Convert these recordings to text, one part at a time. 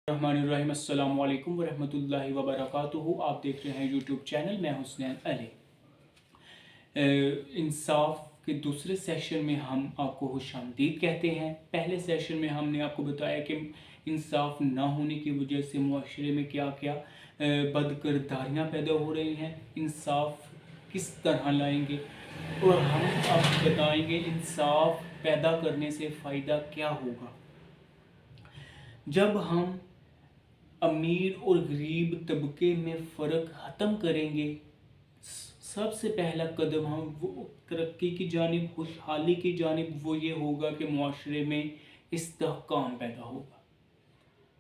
रहमानिर्रहीम अस्सलाम वालेकुम वरहमतुल्लाहि वबरकातुहू। आप देख रहे हैं यूट्यूब चैनल, मैं हुसनैन अली। इंसाफ के दूसरे सेशन में हम आपको खुशामदीद कहते हैं। पहले सेशन में हमने आपको बताया कि इंसाफ ना होने की वजह से मुआशरे में क्या क्या बदकिरदारियाँ पैदा हो रही हैं, इंसाफ किस तरह लाएंगे, और हम आपको बताएंगे इंसाफ पैदा करने से फ़ायदा क्या होगा। जब हम अमीर और गरीब तबके में फ़र्क ख़त्म करेंगे, सबसे पहला कदम हम वो तरक्की की जानिब, खुशहाली की जानिब, वो ये होगा कि मुआशरे में इस्तेहकाम पैदा होगा,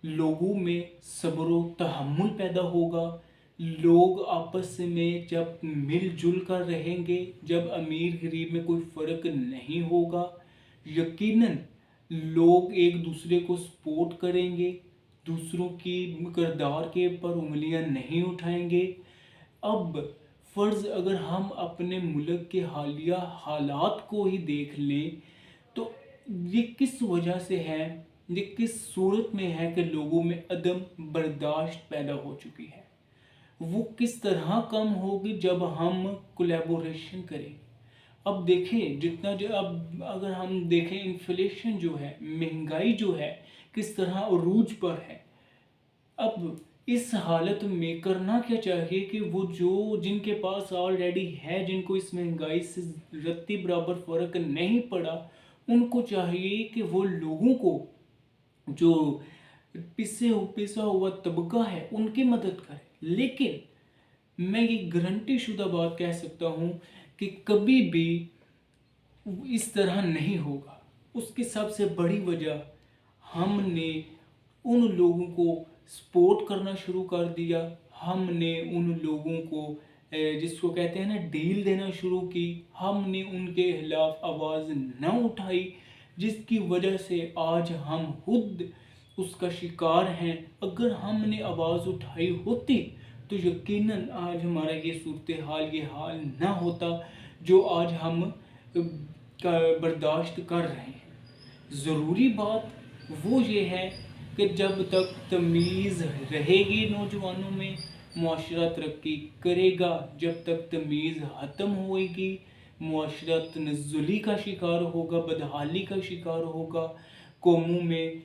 लोगों में सब्र व तहम्मुल पैदा होगा। लोग आपस में जब मिलजुल कर रहेंगे, जब अमीर गरीब में कोई फ़र्क नहीं होगा, यकीनन लोग एक दूसरे को सपोर्ट करेंगे, दूसरों की किरदार के ऊपर उंगलियां नहीं उठाएंगे। अब फ़र्ज़ अगर हम अपने मुल्क के हालिया हालात को ही देख लें तो ये किस वजह से है, ये किस सूरत में है कि लोगों में अदम बर्दाश्त पैदा हो चुकी है। वो किस तरह कम होगी जब हम कोलैबोरेशन करें। अब देखें जितना जो अब अगर हम देखें इन्फ्लेशन जो है, महंगाई जो है, किस तरह अरूज पर है। अब इस हालत में करना क्या चाहिए कि वो जो जिनके पास ऑलरेडी है, जिनको इस महंगाई से रत्ती बराबर फ़र्क नहीं पड़ा, उनको चाहिए कि वो लोगों को, जो पिसा हुआ तबका है, उनकी मदद करें। लेकिन मैं ये गारंटी शुदा बात कह सकता हूँ कि कभी भी इस तरह नहीं होगा। उसकी सबसे बड़ी वजह हमने उन लोगों को सपोर्ट करना शुरू कर दिया, हमने उन लोगों को जिसको कहते हैं ना डील देना शुरू की, हमने उनके खिलाफ आवाज़ न उठाई, जिसकी वजह से आज हम खुद उसका शिकार हैं। अगर हमने आवाज़ उठाई होती तो यकीनन आज हमारा ये सूरत हाल, ये हाल ना होता जो आज हम बर्दाश्त कर रहे हैं। ज़रूरी बात वो ये है कि जब तक तमीज़ रहेगी नौजवानों में, मुआशरा तरक्की करेगा। जब तक तमीज़ ख़त्म होएगी, मुआशरा तनज़्ज़ुली का शिकार होगा, बदहाली का शिकार होगा। कौमों में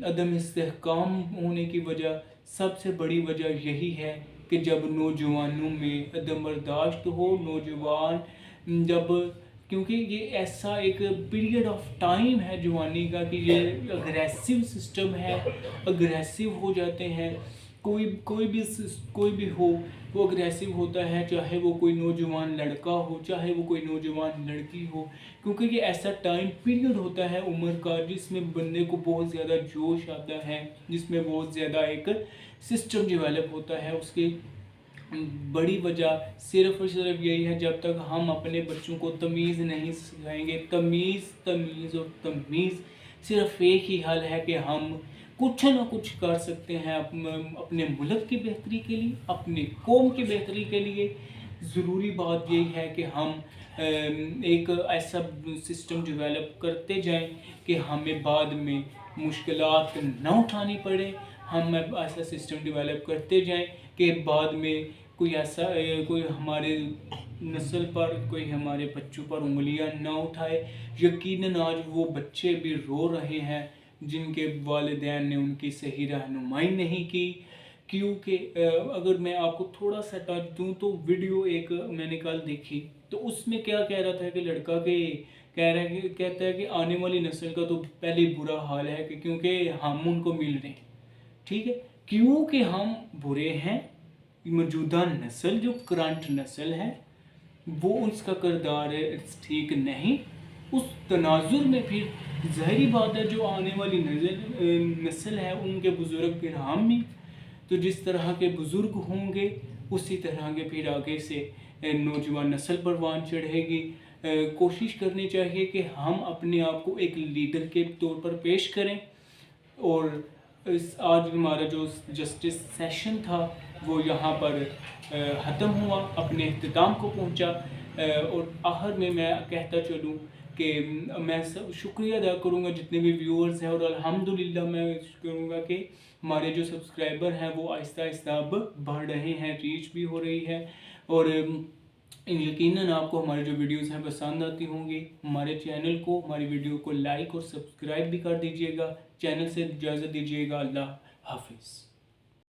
अदम इस्तेहकाम होने की वजह, सबसे बड़ी वजह यही है कि जब नौजवानों में अदम बर्दाश्त हो, नौजवान जब, क्योंकि ये ऐसा एक पीरियड ऑफ टाइम है जवानी का कि ये अग्रेसिव सिस्टम है, अग्रेसिव हो जाते हैं। कोई भी हो वो अग्रेसिव होता है, चाहे वो कोई नौजवान लड़का हो, चाहे वो कोई नौजवान लड़की हो, क्योंकि ये ऐसा टाइम पीरियड होता है उम्र का जिसमें बंदे को बहुत ज़्यादा जोश आता है, जिसमें बहुत ज़्यादा एक सिस्टम डेवलप होता है। उसके बड़ी वजह सिर्फ और सिर्फ यही है, जब तक हम अपने बच्चों को तमीज़ नहीं सिखाएंगे, तमीज़ और तमीज़, सिर्फ एक ही हल है कि हम कुछ ना कुछ कर सकते हैं अपने मुल्क की बेहतरी के लिए, अपने कौम की बेहतरी के लिए। ज़रूरी बात यही है कि हम एक ऐसा सिस्टम डेवलप करते जाएं कि हमें बाद में मुश्किलात न उठानी पड़े। हम ऐसा सिस्टम डेवलप करते जाएं कि बाद में कोई हमारे नस्ल पर, कोई हमारे बच्चों पर उंगलियां ना उठाए। यकीनन आज वो बच्चे भी रो रहे हैं जिनके वालिदैन ने उनकी सही रहनुमाई नहीं की। क्योंकि अगर मैं आपको थोड़ा सा टच दूं तो वीडियो एक मैंने कल देखी, तो उसमें क्या कह रहा था कि लड़का के कहता है कि आने वाली नस्ल का तो पहले ही बुरा हाल है कि क्योंकि हम उनको मिल रहे हैं। ठीक है, क्योंकि हम बुरे हैं, मौजूदा नस्ल जो करंट नस्ल है वो उसका किरदार ठीक नहीं। उस तनाजुर में फिर ज़ाहिरी बात है जो आने वाली नस्ल है उनके बुज़ुर्ग फिर हम भी, तो जिस तरह के बुज़ुर्ग होंगे उसी तरह के फिर आगे से नौजवान नस्ल परवान चढ़ेगी। कोशिश करनी चाहिए कि हम अपने आप को एक लीडर के तौर पर पेश करें। और इस आज हमारा जो जस्टिस सेशन था वो यहाँ पर ख़त्म हुआ, अपने अख्ताम को पहुँचा। और आखिर में मैं कहता चलूँ کہ میں سب شکریہ ادا کروں گا جتنے بھی ویورز ہیں، اور الحمدللہ میں کروں گا کہ ہمارے جو سبسکرائبر ہیں وہ آہستہ آہستہ اب بڑھ رہے ہیں، ریچ بھی ہو رہی ہے، اور یقیناً آپ کو ہمارے جو ویڈیوز ہیں پسند آتی ہوں گی۔ ہمارے چینل کو، ہماری ویڈیو کو لائک اور سبسکرائب بھی کر دیجئے گا۔ چینل سے اجازت دیجئے گا۔ اللہ حافظ۔